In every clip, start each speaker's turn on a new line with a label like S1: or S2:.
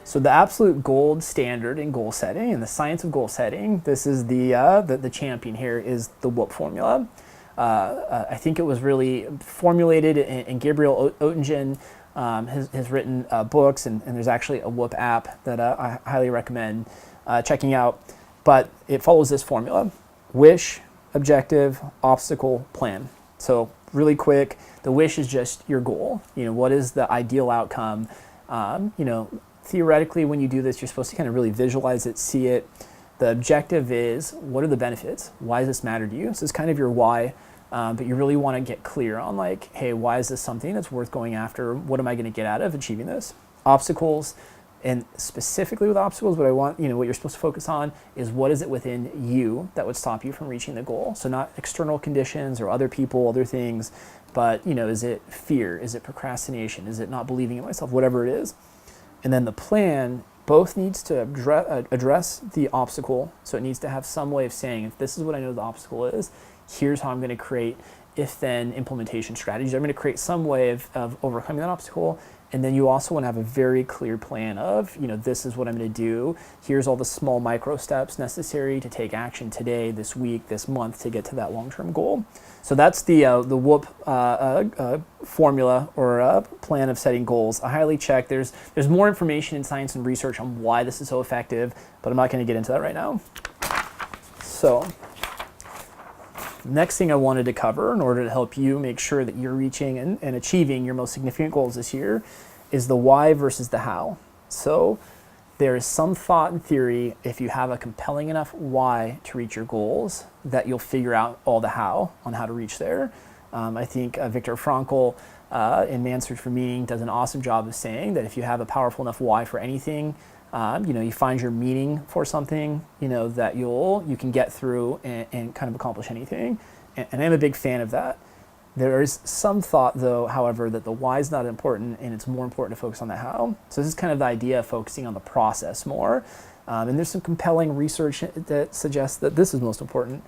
S1: So the absolute gold standard in goal setting and the science of goal setting, this is the champion here, is the WHOOP formula. I think it was really formulated, and Gabriel Oettingen has written books, and there's actually a WHOOP app that I highly recommend checking out. But it follows this formula: wish, objective, obstacle, plan. So really quick, the wish is just your goal. What is the ideal outcome? Theoretically, when you do this, you're supposed to kind of really visualize it, see it. The objective is, what are the benefits? Why does this matter to you? So it's kind of your why, but you really want to get clear on like, hey, why is this something that's worth going after? What am I going to get out of achieving this? Obstacles, and specifically with obstacles, what I want, what you're supposed to focus on is what is it within you that would stop you from reaching the goal? So not external conditions or other people, other things, but is it fear? Is it procrastination? Is it not believing in myself? Whatever it is. And then the plan both needs to address the obstacle. So it needs to have some way of saying, if this is what I know the obstacle is, here's how I'm going to create if-then implementation strategies. I'm going to create some way of overcoming that obstacle. And then you also want to have a very clear plan of, this is what I'm going to do. Here's all the small micro steps necessary to take action today, this week, this month to get to that long-term goal. So that's the WHOOP formula or plan of setting goals. I highly check. There's more information in science and research on why this is so effective, but I'm not going to get into that right now. So next thing I wanted to cover in order to help you make sure that you're reaching and achieving your most significant goals this year is the why versus the how. So there is some thought and theory, if you have a compelling enough why to reach your goals, that you'll figure out all the how on how to reach there. I think Viktor Frankl in Man's Search for Meaning does an awesome job of saying that if you have a powerful enough why for anything, you find your meaning for something, that you can get through and kind of accomplish anything. And I'm a big fan of that. There is some thought, though, however, that the why is not important and it's more important to focus on the how. So this is kind of the idea of focusing on the process more. And there's some compelling research that suggests that this is most important.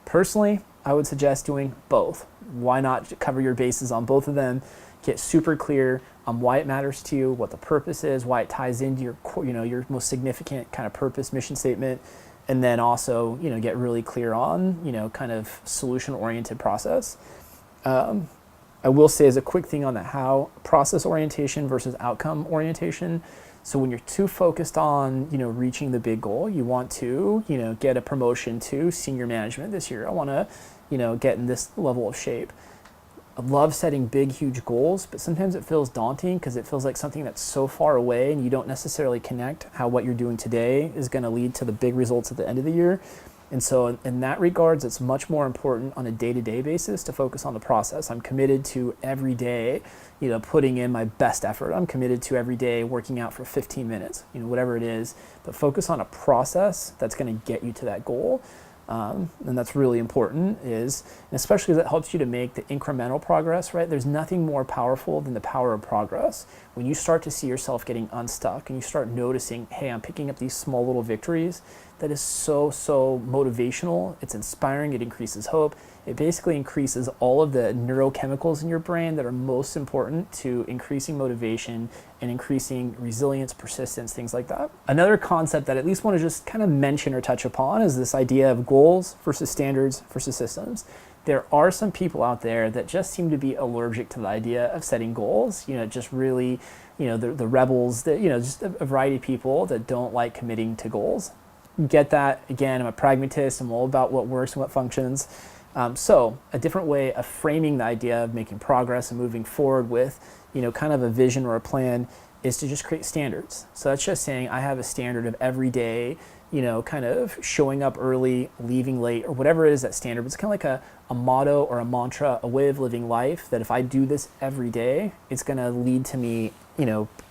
S1: Personally, I would suggest doing both. Why not cover your bases on both of them? Get super clear on why it matters to you, what the purpose is, why it ties into your most significant kind of purpose, mission statement, and then also, get really clear on, kind of solution-oriented process. I will say as a quick thing on the how, process orientation versus outcome orientation. So when you're too focused on, reaching the big goal, you want to, get a promotion to senior management this year. I want to, get in this level of shape. I love setting big, huge goals, but sometimes it feels daunting because it feels like something that's so far away and you don't necessarily connect how what you're doing today is going to lead to the big results at the end of the year. And so in that regards, it's much more important on a day-to-day basis to focus on the process. I'm committed to every day, putting in my best effort. I'm committed to every day working out for 15 minutes, whatever it is, but focus on a process that's going to get you to that goal. And that's really important, and especially that helps you to make the incremental progress, right? There's nothing more powerful than the power of progress. When you start to see yourself getting unstuck and you start noticing, hey, I'm picking up these small little victories, that is so motivational. It's inspiring. It increases hope. It basically increases all of the neurochemicals in your brain that are most important to increasing motivation and increasing resilience, persistence, things like that. Another concept that I at least want to just kind of mention or touch upon is this idea of goals versus standards versus systems. There are some people out there that just seem to be allergic to the idea of setting goals. Just really, the rebels, that just a variety of people that don't like committing to goals. Get that. Again, I'm a pragmatist. I'm all about what works and what functions. So a different way of framing the idea of making progress and moving forward with, kind of a vision or a plan is to just create standards. So that's just saying I have a standard of every day, kind of showing up early, leaving late, or whatever it is that standard. It's kind of like a motto or a mantra, a way of living life that if I do this every day, it's going to lead to me,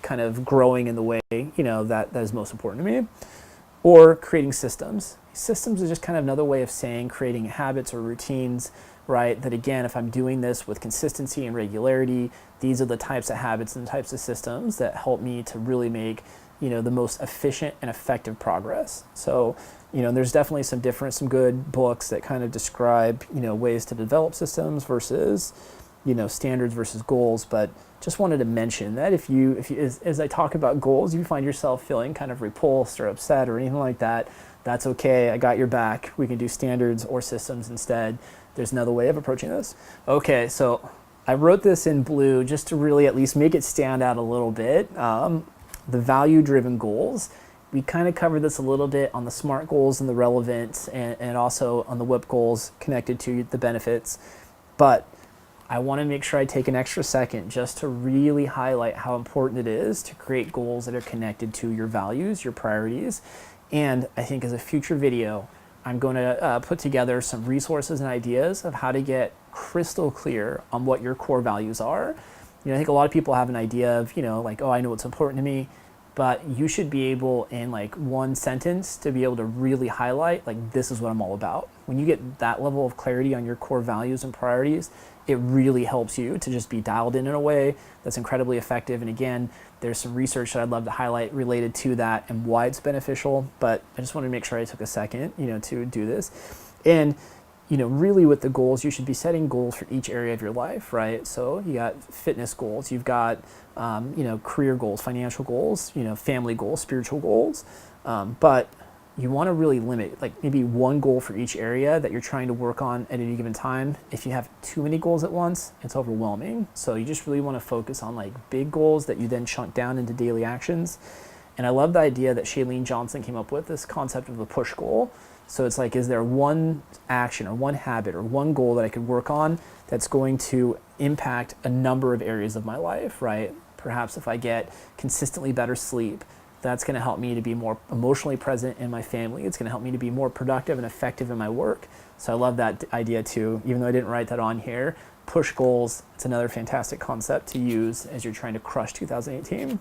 S1: kind of growing in the way, that is most important to me. Or creating systems. Systems is just kind of another way of saying creating habits or routines, right? That again, if I'm doing this with consistency and regularity, these are the types of habits and types of systems that help me to really make, the most efficient and effective progress. So, there's definitely some good books that kind of describe, ways to develop systems versus, standards versus goals, but just wanted to mention that if you as I talk about goals, you find yourself feeling kind of repulsed or upset or anything like that, that's okay. I got your back. We can do standards or systems instead. There's another way of approaching this. Okay, so I wrote this in blue just to really at least make it stand out a little bit. The value-driven goals. We kind of covered this a little bit on the SMART goals and the relevant, and also on the WHIP goals connected to the benefits. But I want to make sure I take an extra second just to really highlight how important it is to create goals that are connected to your values, your priorities. And I think as a future video, I'm going to put together some resources and ideas of how to get crystal clear on what your core values are. I think a lot of people have an idea of, like, oh, I know what's important to me, but you should be able in like one sentence to be able to really highlight, like, this is what I'm all about. When you get that level of clarity on your core values and priorities, it really helps you to just be dialed in a way that's incredibly effective. And again, there's some research that I'd love to highlight related to that and why it's beneficial, but I just wanted to make sure I took a second, to do this. And, really with the goals, you should be setting goals for each area of your life, right? So you got fitness goals, you've got, career goals, financial goals, family goals, spiritual goals, but you want to really limit, like maybe one goal for each area that you're trying to work on at any given time. If you have too many goals at once, it's overwhelming. So you just really want to focus on like big goals that you then chunk down into daily actions. And I love the idea that Shailene Johnson came up with, this concept of a push goal. So it's like, is there one action or one habit or one goal that I could work on that's going to impact a number of areas of my life, right? Perhaps if I get consistently better sleep, that's going to help me to be more emotionally present in my family. It's going to help me to be more productive and effective in my work. So I love that idea too, even though I didn't write that on here. Push goals, it's another fantastic concept to use as you're trying to crush 2018.